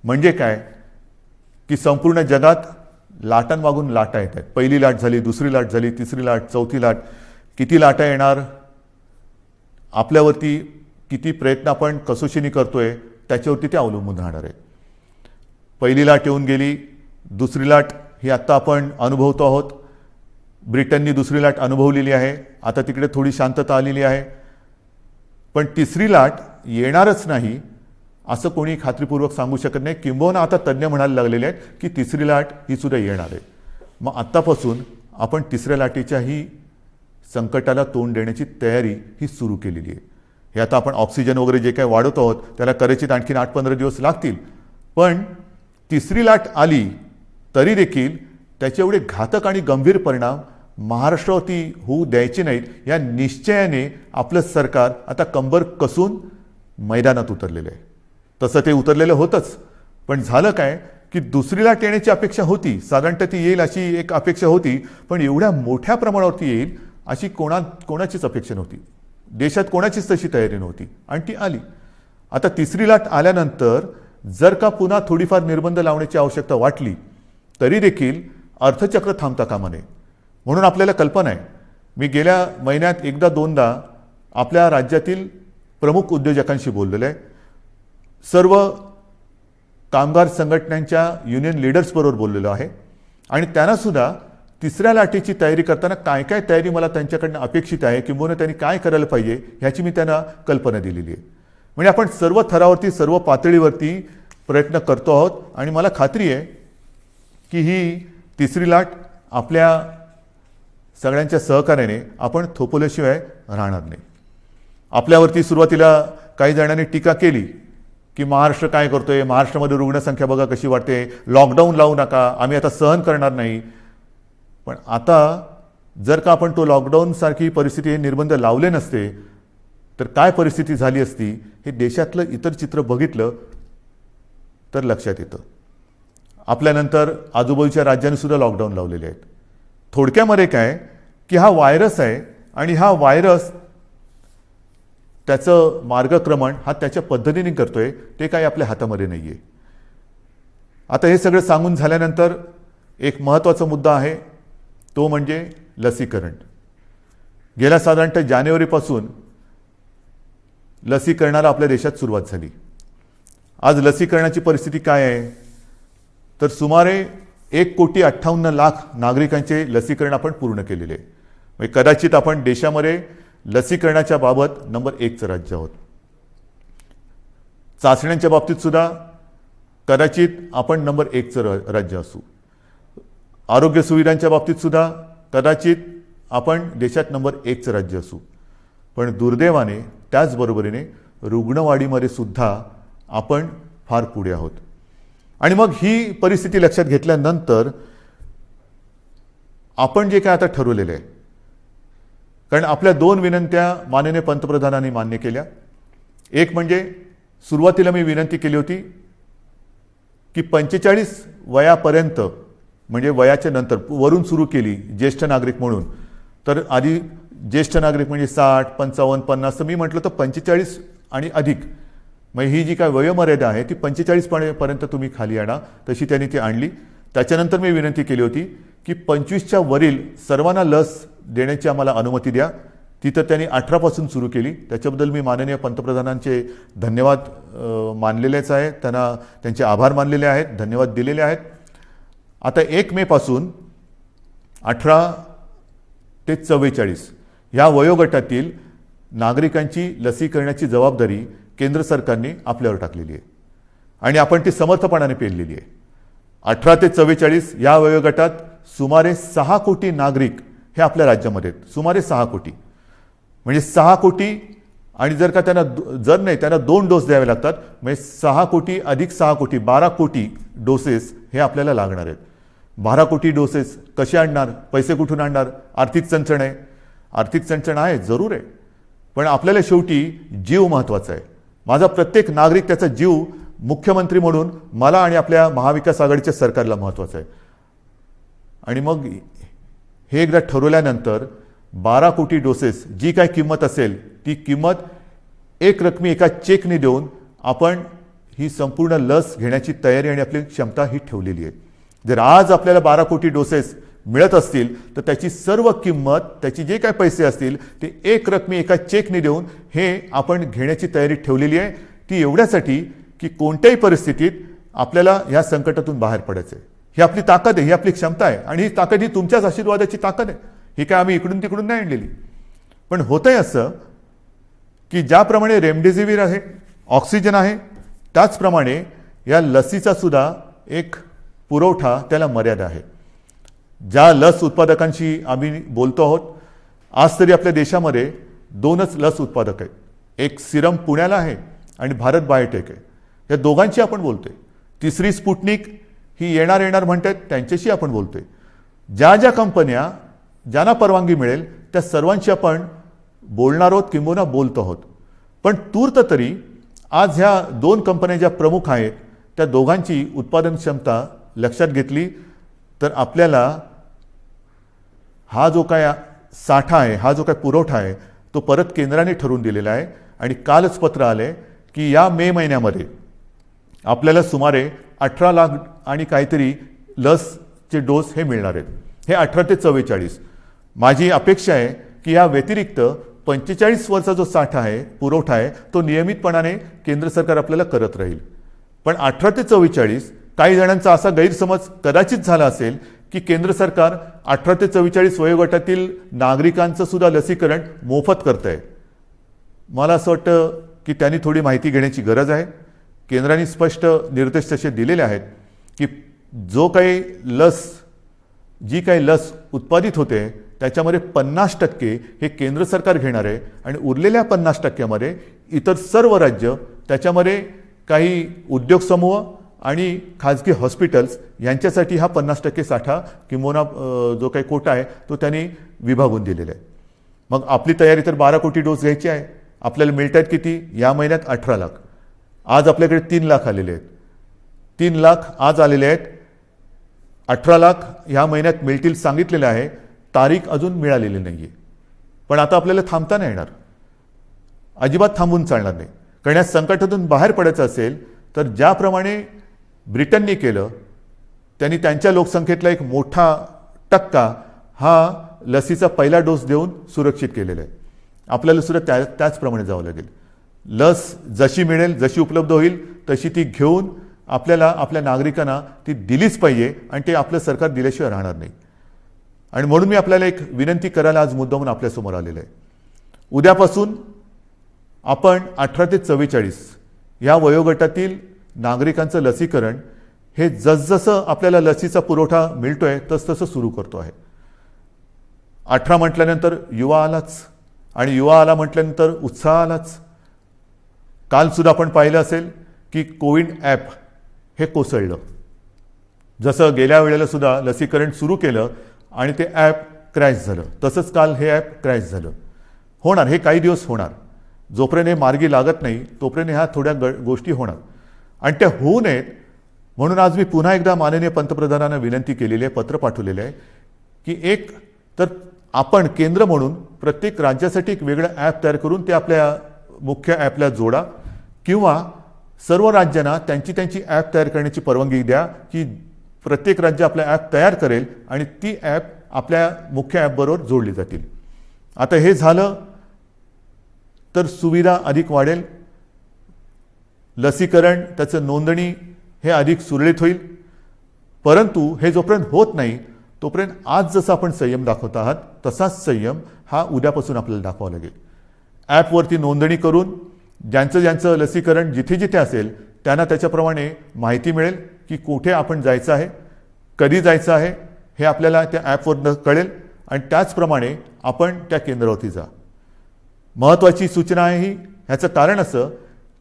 म्हणजे काय की संपूर्ण जगात लाटांमागून लाटा येत आहेत. पहिली लाट झाली, दुसरी लाट झाली, तिसरी लाट, चौथी लाट. किती लाटा येणार, आपल्यावरती किती प्रयत्न आपण कसोशीने करतोय, त्याच्यावरती ते अवलंबून राहणार आहे. पहिली लाट येऊन गेली, दुसरी लाट ही आत्ता आपण अनुभवतो आहोत. ब्रिटननी दुसरी लाट अनुभवलेली आहे, आता तिकडे थोडी शांतता आलेली आहे. पण तिसरी लाट येणारच नाही असं कोणी खात्रीपूर्वक सांगू शकत नाही. किंबहुना आता तज्ज्ञ म्हणायला लागलेले आहेत की तिसरी लाट ही सुद्धा येणार आहे. मग आत्तापासून आपण तिसऱ्या लाटेच्याही संकटाला तोंड देण्याची तयारी ही सुरू केलेली आहे. हे आता आपण ऑक्सिजन वगैरे जे काही वाढवत आहोत त्याला कदाचित आणखीन 8-15 दिवस लागतील. पण तिसरी लाट आली तरी देखील त्याचे एवढे घातक आणि गंभीर परिणाम महाराष्ट्रावरती होऊ द्यायचे नाहीत या निश्चयाने आपलं सरकार आता कंबर कसून मैदानात उतरलेलं आहे. तसं ते उतरलेलं होतंच. पण झालं काय की दुसरी लाट येण्याची अपेक्षा होती, साधारणतः ती येईल अशी एक अपेक्षा होती. पण एवढ्या मोठ्या प्रमाणावरती येईल अशी कोणाचीच अपेक्षा नव्हती. देशात कोणाचीच तशी तयारी नव्हती आणि ती आली. आता तिसरी लाट आल्यानंतर जर का पुन्हा थोडीफार निर्बंध लावण्याची आवश्यकता वाटली तरी देखील अर्थचक्र थांबता कामा नये. म्हणून आपल्याला कल्पना आहे, मी गेल्या महिन्यात एकदा दोनदा आपल्या राज्यातील प्रमुख उद्योजकांशी बोललेलो आहे. सर्व कामगार संघटनांच्या युनियन लीडर्सबरोबर बोललेलो आहे आणि त्यांना सुद्धा तिसऱ्या लाटेची तयारी करताना काय काय तयारी मला त्यांच्याकडनं अपेक्षित आहे किंवा त्यांनी काय करायला पाहिजे ह्याची मी त्यांना कल्पना दिलेली आहे. म्हणजे आपण सर्व थरावरती सर्व पातळीवरती प्रयत्न करतो आहोत आणि मला खात्री आहे की ही तिसरी लाट आपल्या सगळ्यांच्या सहकार्याने आपण थोपवल्याशिवाय राहणार नाही. आपल्यावरती सुरुवातीला काही जणांनी टीका केली की महाराष्ट्र काय करतोय, महाराष्ट्रामध्ये रुग्णसंख्या बघा कशी वाढते, लॉकडाऊन लावू नका, आम्ही आता सहन करणार नाही. पण आता जर का आपण तो लॉकडाऊनसारखी परिस्थिती, हे निर्बंध लावले नसते तर काय परिस्थिती झाली असती हे देशातलं इतर चित्र बघितलं तर लक्षात येतं. आपल्यानंतर आजूबाजूच्या राज्यांनी सुद्धा लॉकडाऊन लावलेले आहेत. थोडक्यामध्ये काय की हा व्हायरस आहे आणि हा व्हायरस त्याचं मार्गक्रमण हा त्याच्या पद्धतीने करतोय, ते काही आपल्या हातामध्ये नाही आहे. आता हे सगळं सांगून झाल्यानंतर एक महत्त्वाचा मुद्दा आहे, तो म्हणजे लसीकरण. गेल्या साधारणतः जानेवारीपासून लसीकरणाला आपल्या देशात सुरुवात झाली. आज लसीकरणाची परिस्थिती काय आहे तर सुमारे 1,58,00,000 नागरिकांचे लसीकरण आपण पूर्ण केलेले आहे. म्हणजे कदाचित आपण देशामध्ये लसीकरणाच्या बाबत नंबर 1चं राज्य आहोत. चाचण्यांच्या बाबतीत सुद्धा कदाचित आपण नंबर 1चं राज्य असू. आरोग्य सुविधांच्या बाबतीत सुद्धा कदाचित आपण देशात नंबर 1चं राज्य असू. पण दुर्दैवाने त्याचबरोबरीने रुग्णवाढीमध्ये सुद्धा आपण फार पुढे आहोत. आणि मग ही परिस्थिती लक्षात घेतल्यानंतर आपण जे काय आता ठरवलेलं आहे, कारण आपल्या 2 विनंत्या माननीय पंतप्रधानांनी मान्य केल्या. एक म्हणजे सुरुवातीला मी विनंती केली होती की 45 वयापर्यंत, म्हणजे वयाच्या नंतर वरून सुरू केली ज्येष्ठ नागरिक म्हणून, तर आधी ज्येष्ठ नागरिक म्हणजे 60, 55, 50, तर मी म्हटलं तर 45 आणि अधिक, मग ही जी काय वयोमर्यादा आहे ती 45 पर्यंत तुम्ही खाली आणा, तशी त्यांनी ती आणली. त्याच्यानंतर मी विनंती केली होती की 25च्या वरील सर्वांना लस देण्याची आम्हाला अनुमती द्या. ती तर त्यांनी 18 पासून सुरू केली. त्याच्याबद्दल मी माननीय पंतप्रधानांचे धन्यवाद मानलेलेच आहे, त्यांना त्यांचे आभार मानलेले आहेत, धन्यवाद दिलेले आहेत. आता 1 मे पासून 18 ते 44 या वयोगटातील नागरिकांची लसीकरणाची जबाबदारी केंद्र सरकारने आपल्यावर टाकलेली आहे आणि आपण ती समर्थपणाने पेललेली आहे. 18 ते 44 या वयोगटात सुमारे 6 कोटी नागरिक हे आपल्या राज्यामध्ये आहेत. सुमारे 6 कोटी, म्हणजे 6 कोटी, आणि जर का त्यांना त्यांना 2 डोस द्यावे लागतात, म्हणजे 6 कोटी अधिक 6 कोटी 12 कोटी डोसेस हे आपल्याला लागणार आहेत. 12 कोटी डोसेस कसे आणणार, पैसे कुठून आणणार? आर्थिक चणचण आहे. आर्थिक चणचण आहे, जरूर आहे, पण आपल्याला शेवटी जीव महत्त्वाचा आहे. माझा प्रत्येक नागरिक, त्याचा जीव मुख्यमंत्री म्हणून मला आणि आपल्या महाविकास आघाडीच्या सरकारला महत्त्वाचं आहे. आणि मग हे एकदा ठरवल्यानंतर 12 कोटी डोसेस जी काय किंमत असेल ती किंमत एक रकमी एका चेकने देऊन आपण ही संपूर्ण लस घेण्याची तयारी आणि आपली क्षमता ही ठेवलेली आहे. जर आज आपल्याला 12 कोटी डोसेस मिळत असतील तर त्याची सर्व किंमत, त्याची जे काय पैसे असतील ते एक रकमी एका चेकने देऊन हे आपण घेण्याची तयारी ठेवलेली आहे. ती एवढ्यासाठी की कोणत्याही परिस्थितीत आपल्याला या संकटातून बाहेर पडायचं आहे. ही आपली ताकद आहे, ही आपली क्षमता आहे आणि ही ताकद ही तुमच्याच आशीर्वादाची ताकद आहे. ही काय आम्ही इकडून तिकडून नाही आणलेली. पण होतंय असं की ज्याप्रमाणे रेमडेसिवीर आहे, ऑक्सिजन आहे, त्याचप्रमाणे या लसीचा सुद्धा एक पुरवठा त्याला मर्यादा आहे. ज्या लस उत्पादकांशी आम्ही बोलतो आहोत, आज तरी आपल्या देशामध्ये 2च लस उत्पादक आहेत. एक सिरम पुण्याला आहे आणि भारत बायोटेक आहे. या दोघांशी आपण बोलतोय. तिसरी स्पुटनिक ही येणार म्हणतात, त्यांच्याशी आपण बोलतोय. ज्या ज्या कंपन्या ज्यांना परवानगी मिळेल त्या सर्वांशी आपण बोलणार आहोत किंबहुना बोलतो आहोत. पण तूर्त तरी आज ह्या 2 कंपन्या ज्या प्रमुख आहेत त्या दोघांची उत्पादन क्षमता लक्षात घेतली तर आपल्याला हा जो काय साठा आहे, हा जो काय पुरवठा आहे तो परत केंद्राने ठरवून दिलेला आहे. आणि कालच पत्र आले की या मे महिन्यामध्ये आपल्याला सुमारे 18 लाख आणि काहीतरी लसचे डोस हे मिळणार आहेत. हे 18 ते 44. माझी अपेक्षा आहे की या व्यतिरिक्त 45 वर्षाचा जो साठा आहे, पुरवठा आहे, तो नियमितपणाने केंद्र सरकार आपल्याला करत राहील. पण 18 ते 44 काही जणांचा असा गैरसमज कदाचित झाला असेल की केंद्र सरकार 18 ते 44 वयोगटातील नागरिकांचं सुद्धा लसीकरण मोफत करत आहे. मला असं वाटतं की त्यांनी थोडी माहिती घेण्याची गरज आहे. केंद्राने स्पष्ट निर्देश तसे दिलेले आहेत की जी काही लस उत्पादित होते त्याच्यामध्ये 50% हे केंद्र सरकार घेणार आहे आणि उरलेल्या 50%मध्ये इतर सर्व राज्य, त्याच्यामध्ये काही उद्योग समूह आणि खाजगी हॉस्पिटल्स यांच्यासाठी हा 50% साठा किंवा जो काही कोटा आहे तो त्यांनी विभागून दिलेला आहे. मग आपली तयारी तर 12 कोटी डोस घ्यायची आहे. आपल्याला मिळत आहेत किती? या महिन्यात 18 लाख. आज आपल्याकडे 3 लाख आलेले आहेत. 3 लाख आज आलेले आहेत. 18 लाख ह्या महिन्यात मिळतील सांगितलेलं आहे. तारीख अजून मिळालेली नाही आहे. पण आता आपल्याला थांबता नाही येणार, अजिबात थांबून चालणार नाही. कारण या संकटातून बाहेर पडायचं असेल तर ज्याप्रमाणे ब्रिटनने केलं, त्यांनी त्यांच्या लोकसंख्येतला एक मोठा टक्का हा लसीचा पहिला डोस देऊन सुरक्षित केलेला आहे. आपल्याला सुद्धा त्याचप्रमाणे जावं लागेल. लस जशी मिळेल, जशी उपलब्ध होईल तशी ती घेऊन आपल्याला आपल्या नागरिकांना ती दिलीच पाहिजे आणि ते आपलं सरकार दिल्याशिवाय राहणार नाही. आणि म्हणून मी आपल्याला एक विनंती करायला आज मुद्दामून आपल्यासमोर आलेलं आहे. उद्यापासून आपण 18 ते 44 या वयोगटातील नागरिकांचं लसीकरण हे जसजसं आपल्याला लसीचा पुरवठा मिळतोय तसतसं सुरू करतो आहे. 18 म्हटल्यानंतर युवा आलाच आणि युवा आला म्हटल्यानंतर उत्साह आलाच. काल सुद्धा आपण पाहिलं असेल की कोविन ॲप हे कोसळलं. जसं गेल्या वेळेला सुद्धा लसीकरण सुरू केलं आणि ते ॲप क्रॅश झालं, तसंच काल हे ॲप क्रॅश झालं. होणार, हे काही दिवस होणार. जोपर्यंत हे मार्गी लागत नाही तोपर्यंत ह्या थोड्या गोष्टी होणार आणि त्या होऊ नयेत म्हणून आज मी पुन्हा एकदा माननीय पंतप्रधानांना विनंती केलेली आहे, पत्र पाठवलेलं आहे की एक तर आपण केंद्र म्हणून प्रत्येक राज्यासाठी एक वेगळं ॲप तयार करून ते आपल्या मुख्य ॲपला जोडा किंवा सर्व राज्यांना त्यांची ॲप तयार करण्याची परवानगी द्या की प्रत्येक राज्य आपला ॲप तयार करेल आणि ती ॲप आपल्या मुख्य ॲपबरोबर जोडली जातील. आता हे झालं तर सुविधा अधिक वाढेल, लसीकरण त्याचं नोंदणी हे अधिक सुरळीत होईल. परंतु हे जोपर्यंत होत नाही तोपर्यंत आज जसं आपण संयम दाखवत आहात तसाच संयम हा उद्यापासून आपल्याला दाखवावा लागेल. ॲपवरती नोंदणी करून ज्यांचं लसीकरण जिथे जिथे असेल त्यांना त्याच्याप्रमाणे माहिती मिळेल की कुठे आपण जायचं आहे, कधी जायचं आहे हे आपल्याला त्या ॲपवरनं कळेल आणि त्याचप्रमाणे आपण त्या केंद्रावरती जा. महत्त्वाची सूचना आहे ही. ह्याचं कारण असं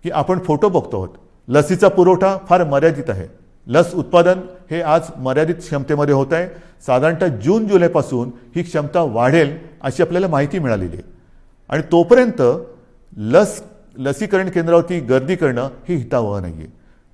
की आपण फोटो बघतो आहोत. लसीचा पुरवठा फार मर्यादित आहे. लस उत्पादन हे आज मर्यादित क्षमतेमध्ये होत आहे. साधारणतः जून जुलैपासून ही क्षमता वाढेल अशी आपल्याला माहिती मिळालेली आहे आणि तोपर्यंत लसीकरण केंद्रावरती गर्दी करणं हे हितावह नाही आहे.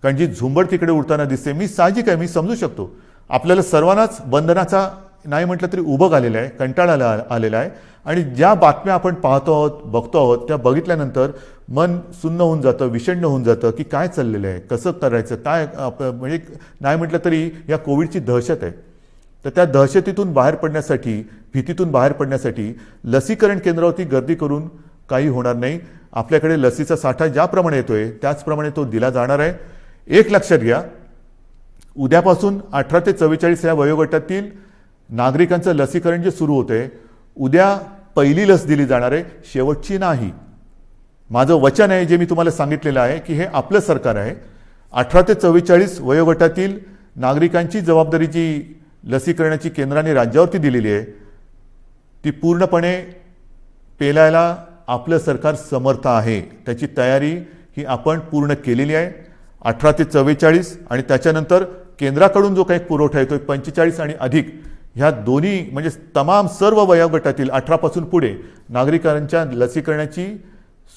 कारण जी झुंबड तिकडे उडताना दिसते, मी साहजिक आहे, मी समजू शकतो. आपल्याला सर्वांनाच बंधनाचा नाही म्हटलं तरी उभं आलेलं आहे, कंटाळा आलेला आहे आणि ज्या बातम्या आपण पाहतो आहोत, बघतो आहोत, त्या बघितल्यानंतर मन सुन्न होऊन जातं, विषण्ण होऊन जातं की काय चाललेलं आहे, कसं करायचं, काय म्हणजे नाही म्हटलं तरी या कोविडची दहशत आहे. तर त्या दहशतीतून बाहेर पडण्यासाठी, भीतीतून बाहेर पडण्यासाठी लसीकरण केंद्रावरती गर्दी करून काही होणार नाही. आपल्याकडे लसीचा साठा ज्याप्रमाणे येतोय त्याचप्रमाणे तो दिला जाणार आहे. एक लक्षात घ्या, उद्यापासून 18 ते 44 या वयोगटातील नागरिकांचं लसीकरण जे सुरू होतंय, उद्या पहिली लस दिली जाणार आहे, शेवटची नाही. माझं वचन आहे जे मी तुम्हाला सांगितलेलं आहे की हे आपलं सरकार आहे. 18 ते 44 वयोगटातील नागरिकांची जबाबदारी जी लसीकरणाची केंद्राने राज्यावरती दिलेली आहे ती पूर्णपणे पेलायला आपलं सरकार समर्थ आहे. त्याची तयारी ही आपण पूर्ण केलेली आहे. 18 ते 44 आणि त्याच्यानंतर केंद्राकडून जो काही पुरवठा येतोय 45 आणि अधिक, ह्या दोन्ही म्हणजे तमाम सर्व वयोगटातील 18 पासून पुढे नागरिकांच्या लसीकरणाची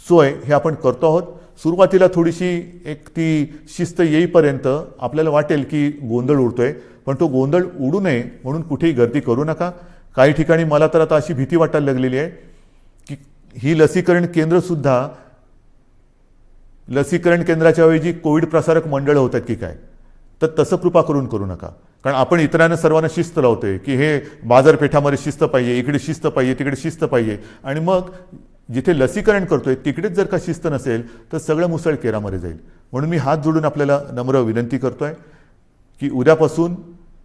सोय हे आपण करतो आहोत. सुरुवातीला थोडीशी एक ती शिस्त येईपर्यंत आपल्याला वाटेल की गोंधळ उडतोय, पण तो गोंधळ उडू नये म्हणून कुठेही गर्दी करू नका. काही ठिकाणी मला तर आता अशी भीती वाटायला लागलेली आहे की ही लसीकरण केंद्रसुद्धा लसीकरण केंद्राच्या ऐवजी कोविड प्रसारक मंडळं होतात की काय. तर तसं कृपा करून करू नका, कारण आपण इतरांना सर्वांना शिस्त लावतोय की हे बाजारपेठामध्ये शिस्त पाहिजे, इकडे शिस्त पाहिजे, तिकडे शिस्त पाहिजे, आणि मग जिथे लसीकरण करतोय तिकडेच जर का शिस्त नसेल तर सगळं मुसळ केरामध्ये जाईल. म्हणून मी हात जोडून आपल्याला नम्र विनंती करतोय की उद्यापासून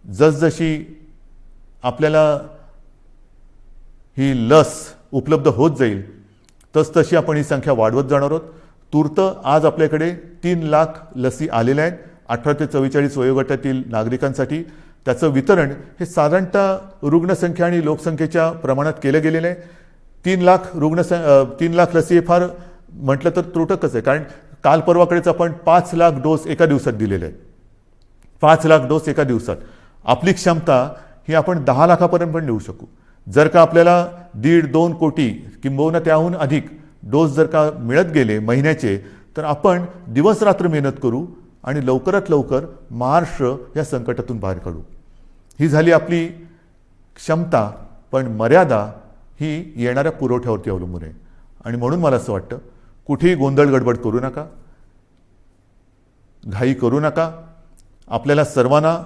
जसजशी आपल्याला ही लस उपलब्ध होत जाईल तसतशी आपण ही संख्या वाढवत जाणार आहोत. तूर्त आज आपल्याकडे 3 लाख लसी आलेल्या आहेत 18 ते 44 वयोगटातील नागरिकांसाठी. त्याचं वितरण हे साधारणतः रुग्णसंख्या आणि लोकसंख्येच्या प्रमाणात केलं गेलेलं आहे. 3 लाख लसी हे फार म्हटलं तर त्रुटकच आहे, कारण काल परवाकडेच आपण 5 लाख डोस एका दिवसात दिलेले आहेत. 5 लाख डोस एका दिवसात. आपली क्षमता ही आपण 10 लाखापर्यंत पण नेऊ शकू. जर का आपल्याला 1.5-2 कोटी किंबहुना त्याहून अधिक डोस जर का मिळत गेले महिन्याचे, तर आपण दिवस रात्र मेहनत करू आणि लवकरात लवकर महाराष्ट्र या संकटातून बाहेर काढू. ही झाली आपली क्षमता, पण मर्यादा ही येणाऱ्या पुरवठ्यावरती अवलंबून आहे. आणि म्हणून मला असं वाटतं कुठेही गोंधळ गडबड करू नका, घाई करू नका. आपल्याला सर्वांना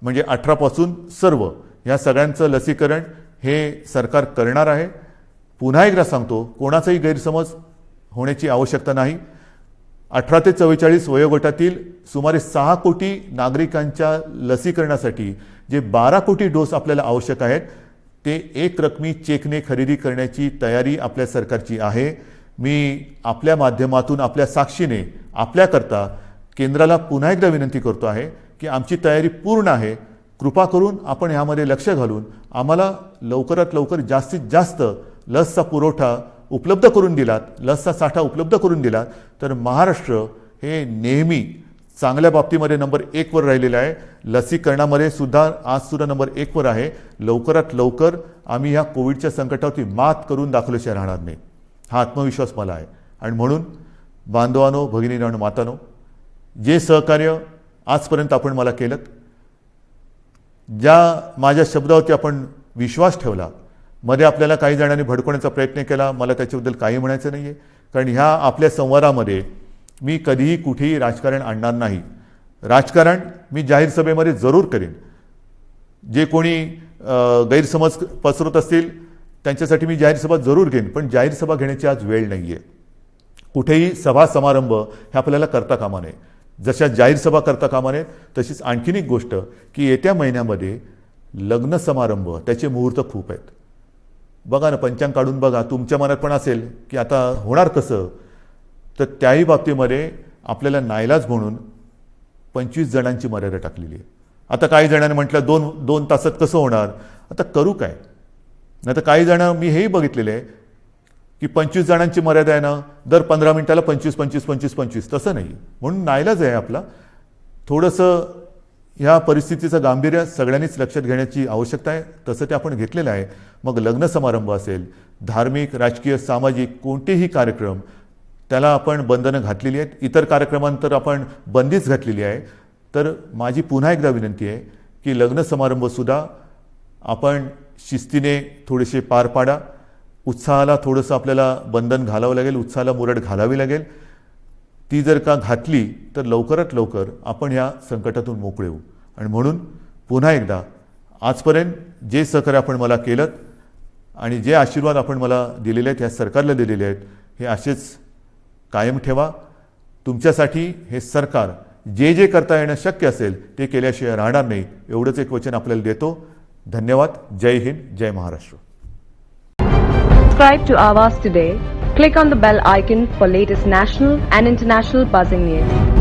म्हणजे 18 पासून सर्व या सगळ्यांचं लसीकरण हे सरकार करणार आहे. पुन्हा एकदा सांगतो, कोणाचाही गैरसमज होण्याची आवश्यकता नाही. 18 ते 44 वयोगटातील सुमारे 6 कोटी नागरिकांच्या लसीकरणासाठी जे 12 कोटी डोस आपल्याला आवश्यक आहेत ते एक रकमी चेकने खरेदी करण्याची तयारी आपल्या सरकारची आहे. मी आपल्या माध्यमातून आपल्या साक्षीने आपल्याकरता केंद्राला पुन्हा एकदा विनंती करतो आहे की आमची तयारी पूर्ण आहे. कृपा करून आपण ह्यामध्ये लक्ष घालून आम्हाला लवकरात लवकर जास्तीत जास्त लसचा पुरवठा उपलब्ध करून दिलात, लसचा साठा उपलब्ध करून दिलात, तर महाराष्ट्र हे नेहमी चांगल्या बाबतीमध्ये नंबर 1 वर राहिलेलं आहे. लसीकरणामध्ये सुद्धा आज सुद्धा नंबर 1 वर आहे. लवकरात लवकर आम्ही ह्या कोविडच्या संकटावरती मात करून दाखवल्याशिवाय राहणार नाही, हा आत्मविश्वास मला आहे. आणि म्हणून बांधवांनो, भगिनींनो आणि मातांनो, जे सहकार्य आजपर्यंत आपण मला केलं, ज्या माझ्या शब्दावरती आपण विश्वास ठेवला, मध्ये आपल्याला काही जणांनी भडकवण्याचा प्रयत्न केला, मला त्याच्याबद्दल काही म्हणायचं नाही आहे. कारण ह्या आपल्या संवादामध्ये मी कधीही कुठेही राजकारण आणणार नाही. राजकारण मी जाहीर सभेमध्ये जरूर करेन. जे कोणी गैरसमज पसरवत असतील त्यांच्यासाठी मी जाहीर सभा जरूर घेईन, पण जाहीर सभा घेण्याची आज वेळ नाही आहे. कुठेही सभा समारंभ हे आपल्याला करता कामा नये. जशा जाहीर सभा करता कामा नये, तशीच आणखीन एक गोष्ट की येत्या महिन्यामध्ये लग्न समारंभ त्याचे मुहूर्त खूप आहेत. बघा ना, पंचांग काढून बघा, तुमच्या मनात पण असेल की आता होणार कसं, तर त्याही बाबतीमध्ये आपल्याला नाईलाज म्हणून 25 जणांची मर्यादा टाकलेली आहे. आता काही जणांनी म्हटलं 2 तासात कसं होणार, आता करू काय. नाही तर काही जण मी हेही बघितलेले आहे की 25 जणांची मर्यादा आहे ना, दर 15 मिनिटाला 25. तसं नाही. म्हणून नाईलाज आहे आपला. थोडंसं ह्या परिस्थितीचं गांभीर्य सगळ्यांनीच लक्षात घेण्याची आवश्यकता आहे. तसं ते आपण घेतलेलं आहे. मग लग्न समारंभ असेल, धार्मिक, राजकीय, सामाजिक कोणतेही कार्यक्रम, त्याला आपण बंधनं घातलेली आहेत. इतर कार्यक्रमांतर आपण बंदीच घातलेली आहे. तर माझी पुन्हा एकदा विनंती आहे की लग्न समारंभसुद्धा आपण शिस्तीने थोडेसे पार पाडा. उत्साहाला थोडंसं आपल्याला बंधन घालावं लागेल, उत्साहाला मुरड घालावी लागेल. ती जर का घातली तर लवकरात लवकर आपण ह्या संकटातून मोकळे होऊ. आणि म्हणून पुन्हा एकदा आजपर्यंत जे सहकार्य आपण मला केलं आणि जे आशीर्वाद आपण मला दिलेले आहेत, ह्या सरकारला दिलेले आहेत, हे असेच कायम ठेवा. तुमच्यासाठी हे सरकार जे जे करता येणं शक्य असेल ते केल्याशिवाय राहणार नाही, एवढंच एक वचन आपल्याला देतो. धन्यवाद. जय हिंद, जय Maharashtra. Subscribe to Awaaz today. Click on the bell icon for latest national and international buzzing news.